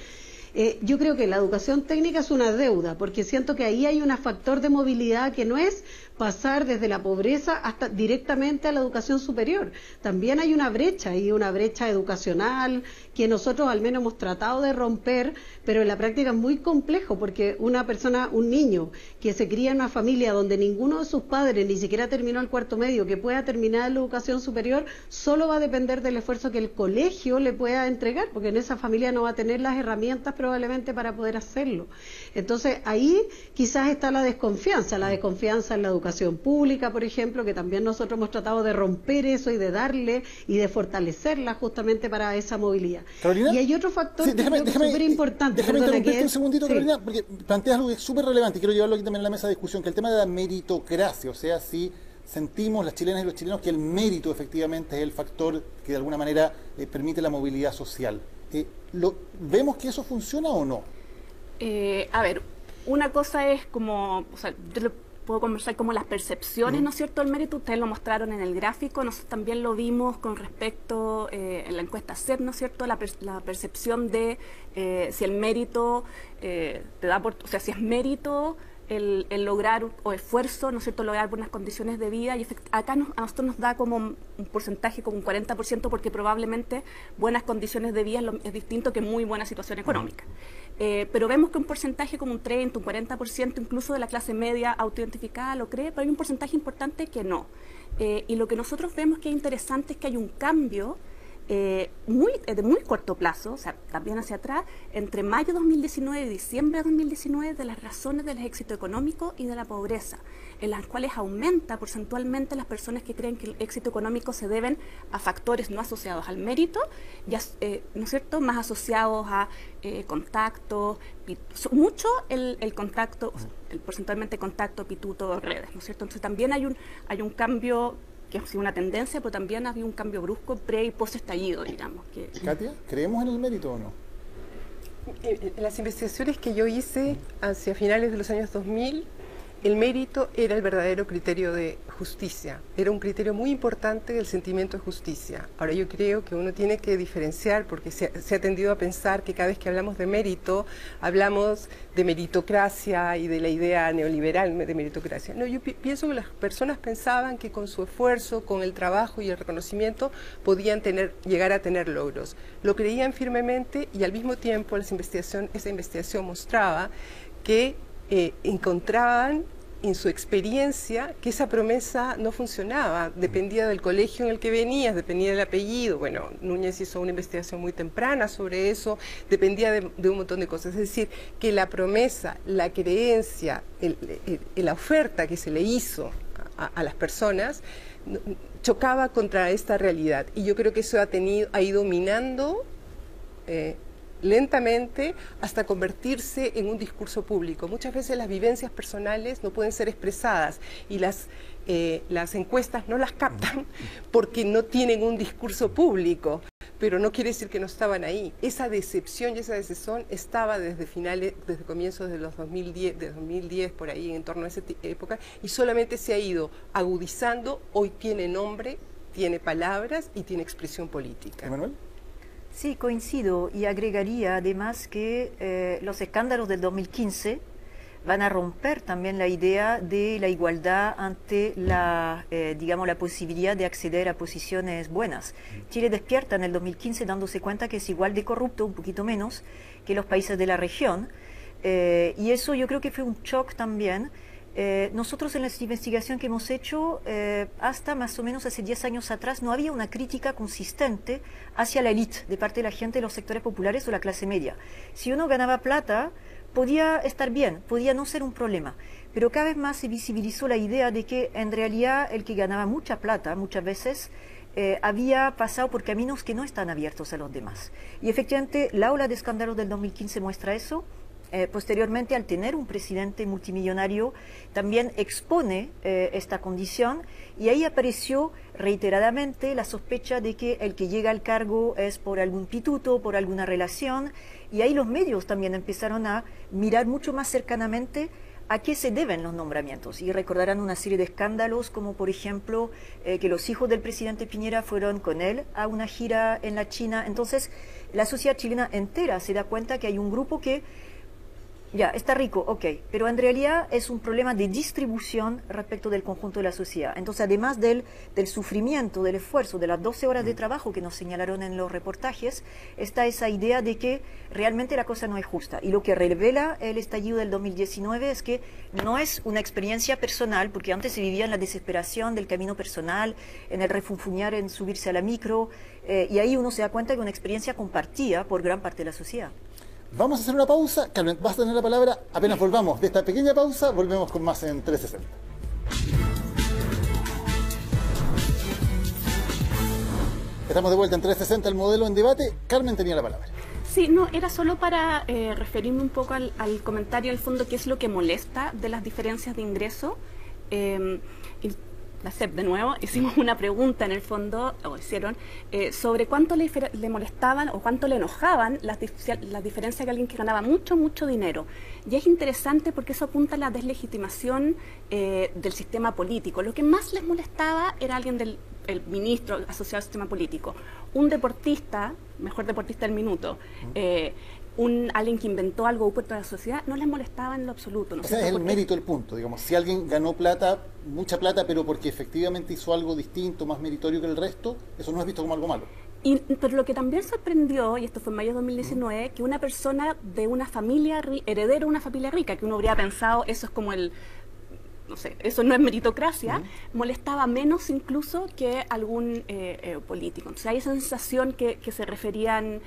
S12: yo creo que la educación técnica es una deuda, porque siento que ahí hay un factor de movilidad que no es pasar desde la pobreza hasta directamente a la educación superior. También hay una brecha, y una brecha educacional que nosotros al menos hemos tratado de romper, pero en la práctica es muy complejo, porque una persona, un niño que se cría en una familia donde ninguno de sus padres ni siquiera terminó el cuarto medio, que pueda terminar la educación superior, solo va a depender del esfuerzo que el colegio le pueda entregar, porque en esa familia no va a tener las herramientas probablemente para poder hacerlo. Entonces ahí quizás está la desconfianza en la educación pública, por ejemplo, que también nosotros hemos tratado de romper eso y de darle y de fortalecerla justamente para esa movilidad.
S1: Carolina,
S12: y hay otro factor que es súper importante.
S1: Déjame interrumpirte un segundito, Carolina, porque planteas algo que es súper relevante y quiero llevarlo aquí también a la mesa de discusión, que el tema de la meritocracia, o sea, si sentimos las chilenas y los chilenos que el mérito efectivamente es el factor que de alguna manera permite la movilidad social. ¿Vemos que eso funciona o no?
S14: A ver, una cosa es como, o sea, yo le puedo conversar como las percepciones, ¿no es cierto?, del mérito. Ustedes lo mostraron en el gráfico, nosotros también lo vimos con respecto en la encuesta CEP, ¿no es cierto?, la percepción de si el mérito te da por, o sea, si es mérito el lograr o esfuerzo, ¿no es cierto?, lograr buenas condiciones de vida, y acá a nosotros nos da como un porcentaje, como un 40%, porque probablemente buenas condiciones de vida es distinto que muy buena situación económica. Pero vemos que un porcentaje como un 30, un 40% incluso de la clase media autoidentificada lo cree, pero hay un porcentaje importante que no. Y lo que nosotros vemos que es interesante es que hay un cambio de muy corto plazo, o sea, también hacia atrás, entre mayo de 2019 y diciembre de 2019, de las razones del éxito económico y de la pobreza, en las cuales aumenta porcentualmente las personas que creen que el éxito económico se deben a factores no asociados al mérito, ya, ¿no es cierto?, más asociados a contacto, mucho el contacto, o sea, el porcentualmente contacto, pituto, redes, ¿no es cierto? Entonces también hay un cambio que ha sido una tendencia, pero también ha habido un cambio brusco pre y post estallido, digamos.
S1: Katia, ¿creemos en el mérito o no?
S15: En las investigaciones que yo hice hacia finales de los años 2000, el mérito era el verdadero criterio de justicia, era un criterio muy importante del sentimiento de justicia. Ahora yo creo que uno tiene que diferenciar, porque se ha tendido a pensar que cada vez que hablamos de mérito, hablamos de meritocracia y de la idea neoliberal de meritocracia. No, yo pienso que las personas pensaban que con su esfuerzo, con el trabajo y el reconocimiento podían llegar a tener logros. Lo creían firmemente y al mismo tiempo esa investigación mostraba que encontraban en su experiencia que esa promesa no funcionaba, dependía del colegio en el que venías, dependía del apellido. Bueno, Núñez hizo una investigación muy temprana sobre eso, dependía de un montón de cosas. Es decir, que la promesa, la creencia, la oferta que se le hizo a las personas chocaba contra esta realidad. Y yo creo que eso ha ido minando lentamente hasta convertirse en un discurso público. Muchas veces las vivencias personales no pueden ser expresadas y las encuestas no las captan porque no tienen un discurso público, pero no quiere decir que no estaban ahí. Esa decepción y esa desazón estaba desde comienzos de los 2010 por ahí, en torno a esa época, y solamente se ha ido agudizando. Hoy tiene nombre, tiene palabras y tiene expresión política.
S1: ¿Emanuel?
S13: Sí, coincido y agregaría además que los escándalos del 2015 van a romper también la idea de la igualdad ante digamos, la posibilidad de acceder a posiciones buenas. Chile despierta en el 2015 dándose cuenta que es igual de corrupto, un poquito menos, que los países de la región, y eso yo creo que fue un shock también. Nosotros en la investigación que hemos hecho, hasta más o menos hace 10 años atrás, no había una crítica consistente hacia la élite de parte de la gente de los sectores populares o la clase media. Si uno ganaba plata, podía estar bien, podía no ser un problema, pero cada vez más se visibilizó la idea de que en realidad el que ganaba mucha plata, muchas veces, había pasado por caminos que no están abiertos a los demás. Y efectivamente, la ola de escándalos del 2015 muestra eso. Posteriormente, al tener un presidente multimillonario, también expone esta condición, y ahí apareció reiteradamente la sospecha de que el que llega al cargo es por algún pituto, por alguna relación, y ahí los medios también empezaron a mirar mucho más cercanamente a qué se deben los nombramientos, y recordarán una serie de escándalos como por ejemplo que los hijos del presidente Piñera fueron con él a una gira en la China. Entonces la sociedad chilena entera se da cuenta que hay un grupo que ya, está rico, ok, pero en realidad es un problema de distribución respecto del conjunto de la sociedad. Entonces, además del sufrimiento, del esfuerzo, de las 12 horas de trabajo que nos señalaron en los reportajes, está esa idea de que realmente la cosa no es justa. Y lo que revela el estallido del 2019 es que no es una experiencia personal, porque antes se vivía en la desesperación del camino personal, en el refunfuñar, en subirse a la micro, y ahí uno se da cuenta que es una experiencia compartida por gran parte de la sociedad.
S1: Vamos a hacer una pausa. Carmen, vas a tener la palabra. Apenas volvamos de esta pequeña pausa, volvemos con más en 360. Estamos de vuelta en 360, el modelo en debate. Carmen tenía la palabra.
S14: Sí, no, era solo para referirme un poco al comentario, al fondo, qué es lo que molesta de las diferencias de ingreso. Y la CEP, de nuevo, hicimos una pregunta en el fondo, o hicieron, sobre cuánto le molestaban o cuánto le enojaban las diferencias de alguien que ganaba mucho, mucho dinero. Y es interesante porque eso apunta a la deslegitimación del sistema político. Lo que más les molestaba era alguien el ministro asociado al sistema político, un deportista, mejor deportista del minuto, alguien que inventó algo opuesto a la sociedad, no les molestaba en lo absoluto. No
S1: o sea, es el mérito del punto, digamos. Si alguien ganó plata, mucha plata, pero porque efectivamente hizo algo distinto, más meritorio que el resto, eso no es visto como algo malo.
S14: Pero lo que también sorprendió, y esto fue en mayo de 2019, que una persona de una familia, heredero de una familia rica, que uno habría pensado, eso es como no sé, eso no es meritocracia, molestaba menos incluso que algún político. Entonces hay esa sensación que se referían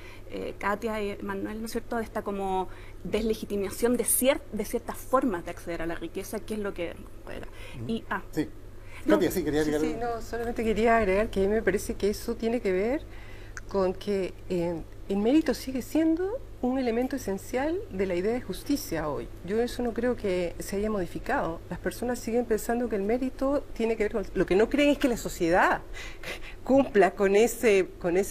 S14: Katia y Manuel, ¿no es cierto?, de esta como deslegitimación de ciertas formas de acceder a la riqueza, que es lo que era. Y,
S1: sí. Katia, sí, quería agregar.
S15: Sí, no, solamente quería agregar que a mí me parece que eso tiene que ver con que el mérito sigue siendo un elemento esencial de la idea de justicia hoy. Yo eso no creo que se haya modificado. Las personas siguen pensando que el mérito tiene que ver con... Lo que no creen es que la sociedad cumpla con ese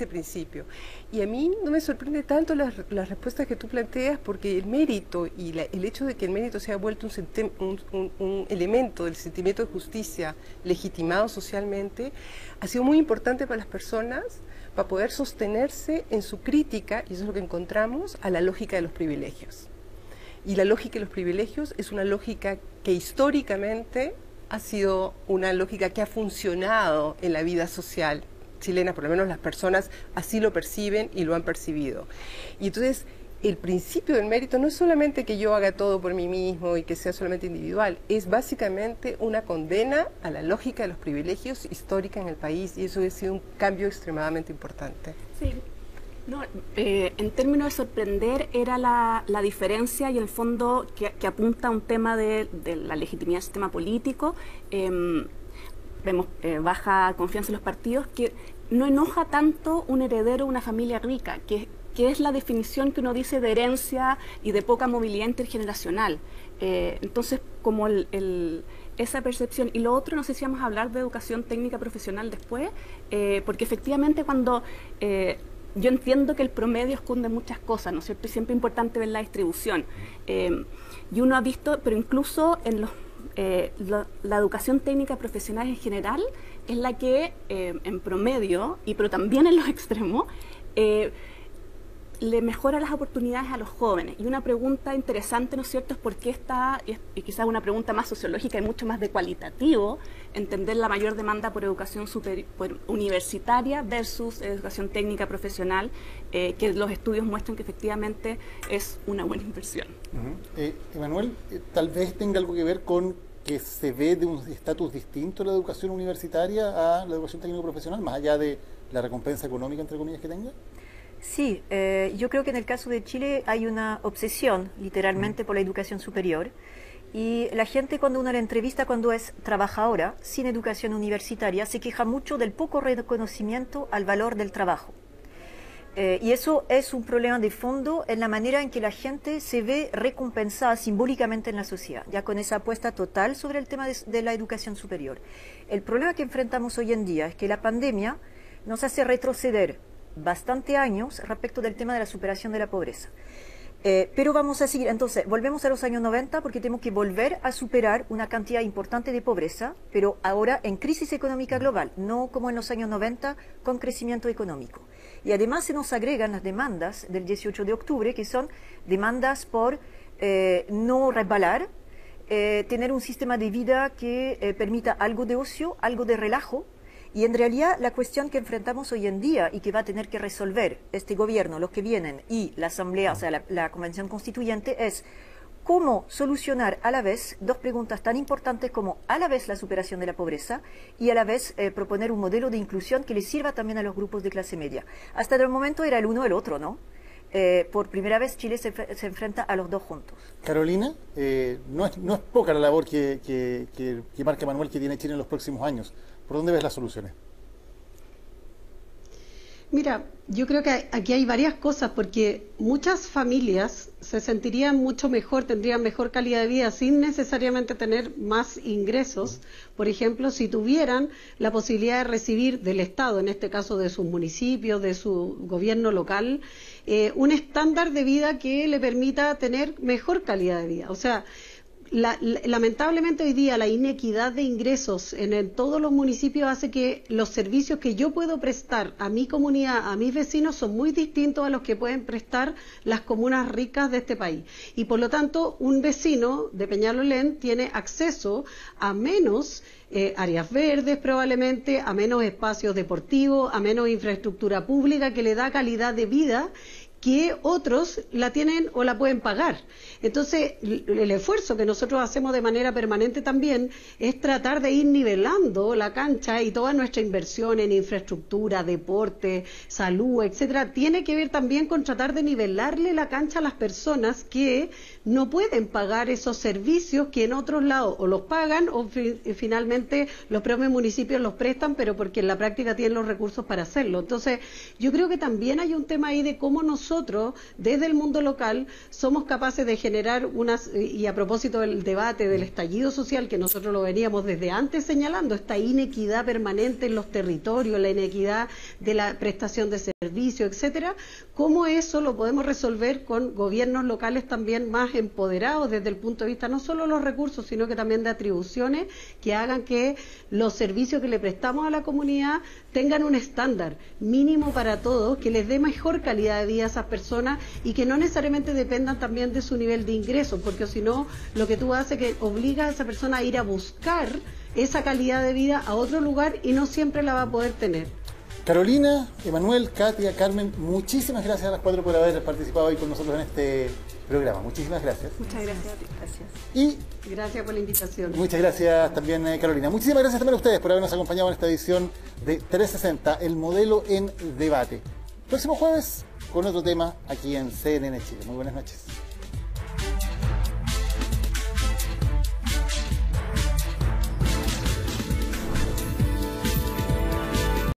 S15: principio. Y a mí no me sorprende tanto las respuestas que tú planteas, porque el mérito y el hecho de que el mérito se haya vuelto un elemento del sentimiento de justicia legitimado socialmente ha sido muy importante para las personas para poder sostenerse en su crítica, y eso es lo que encontramos, a la lógica de los privilegios. Y la lógica de los privilegios es una lógica que históricamente ha sido una lógica que ha funcionado en la vida social chilena, por lo menos las personas así lo perciben y lo han percibido. Y entonces el principio del mérito no es solamente que yo haga todo por mí mismo y que sea solamente individual, es básicamente una condena a la lógica de los privilegios histórica en el país, y eso ha sido un cambio extremadamente importante.
S14: Sí. No, en términos de sorprender era la diferencia y el fondo que apunta a un tema de la legitimidad del sistema político. Vemos baja confianza en los partidos, que no enoja tanto un heredero de una familia rica, que es la definición que uno dice de herencia y de poca movilidad intergeneracional. Entonces, como esa percepción. Y lo otro, no sé si vamos a hablar de educación técnica profesional después, porque efectivamente cuando... yo entiendo que el promedio esconde muchas cosas, ¿no es cierto? Y siempre es importante ver la distribución. Y uno ha visto, pero incluso en la educación técnica profesional en general es la que en promedio, pero también en los extremos, le mejora las oportunidades a los jóvenes. Y una pregunta interesante, ¿no es cierto?, es por qué está, y quizás una pregunta más sociológica y mucho más de cualitativo, entender la mayor demanda por educación universitaria versus educación técnica profesional, que los estudios muestran que efectivamente es una buena inversión.
S1: Emanuel, tal vez tenga algo que ver con que se ve de un estatus distinto la educación universitaria a la educación técnico profesional, más allá de la recompensa económica, entre comillas, que tenga.
S13: Sí, yo creo que en el caso de Chile hay una obsesión, literalmente, por la educación superior. Y la gente, cuando uno la entrevista, cuando es trabajadora, sin educación universitaria, se queja mucho del poco reconocimiento al valor del trabajo. Y eso es un problema de fondo en la manera en que la gente se ve recompensada simbólicamente en la sociedad, ya con esa apuesta total sobre el tema de la educación superior. El problema que enfrentamos hoy en día es que la pandemia nos hace retroceder bastante años respecto del tema de la superación de la pobreza. Pero vamos a seguir, entonces, volvemos a los años 90 porque tenemos que volver a superar una cantidad importante de pobreza, pero ahora en crisis económica global, no como en los años 90 con crecimiento económico. Y además se nos agregan las demandas del 18 de octubre, que son demandas por no resbalar, tener un sistema de vida que permita algo de ocio, algo de relajo. Y en realidad la cuestión que enfrentamos hoy en día y que va a tener que resolver este gobierno, los que vienen, y la Asamblea, o sea, la Convención Constituyente, es cómo solucionar a la vez dos preguntas tan importantes como a la vez la superación de la pobreza y a la vez proponer un modelo de inclusión que le sirva también a los grupos de clase media. Hasta el momento era el uno o el otro, ¿no? por primera vez Chile se enfrenta a los dos juntos.
S1: Carolina, no es poca la labor que marca Manuel que tiene Chile en los próximos años. ¿Por dónde ves las soluciones?
S12: Mira, yo creo que aquí hay varias cosas, porque muchas familias se sentirían mucho mejor, tendrían mejor calidad de vida sin necesariamente tener más ingresos. Por ejemplo, si tuvieran la posibilidad de recibir del Estado, en este caso de sus municipios, de su gobierno local, un estándar de vida que le permita tener mejor calidad de vida. O sea, lamentablemente hoy día la inequidad de ingresos en todos los municipios hace que los servicios que yo puedo prestar a mi comunidad, a mis vecinos, son muy distintos a los que pueden prestar las comunas ricas de este país. Y por lo tanto, un vecino de Peñalolén tiene acceso a menos áreas verdes probablemente, a menos espacios deportivos, a menos infraestructura pública que le da calidad de vida que otros la tienen o la pueden pagar. Entonces, el esfuerzo que nosotros hacemos de manera permanente también es tratar de ir nivelando la cancha, y toda nuestra inversión en infraestructura, deporte, salud, etcétera, tiene que ver también con tratar de nivelarle la cancha a las personas que no pueden pagar esos servicios que en otros lados o los pagan o finalmente los propios municipios los prestan, pero porque en la práctica tienen los recursos para hacerlo. Entonces, yo creo que también hay un tema ahí de cómo nosotros, desde el mundo local, somos capaces de generar y a propósito del debate del estallido social, que nosotros lo veníamos desde antes señalando, esta inequidad permanente en los territorios, la inequidad de la prestación de servicios, etcétera, cómo eso lo podemos resolver con gobiernos locales también más empoderados desde el punto de vista no solo de los recursos, sino que también de atribuciones que hagan que los servicios que le prestamos a la comunidad tengan un estándar mínimo para todos, que les dé mejor calidad de vida a esas personas y que no necesariamente dependan también de su nivel de ingresos, porque si no, lo que tú haces es que obligas a esa persona a ir a buscar esa calidad de vida a otro lugar y no siempre la va a poder tener.
S1: Carolina, Emanuel, Katia, Carmen, muchísimas gracias a las cuatro por haber participado hoy con nosotros en este programa. Muchísimas gracias.
S12: Muchas gracias.
S1: Y
S12: gracias por la invitación.
S1: Muchas gracias también, Carolina. Muchísimas gracias también a ustedes por habernos acompañado en esta edición de 360, el modelo en debate. Próximo jueves con otro tema aquí en CNN Chile. Muy buenas noches.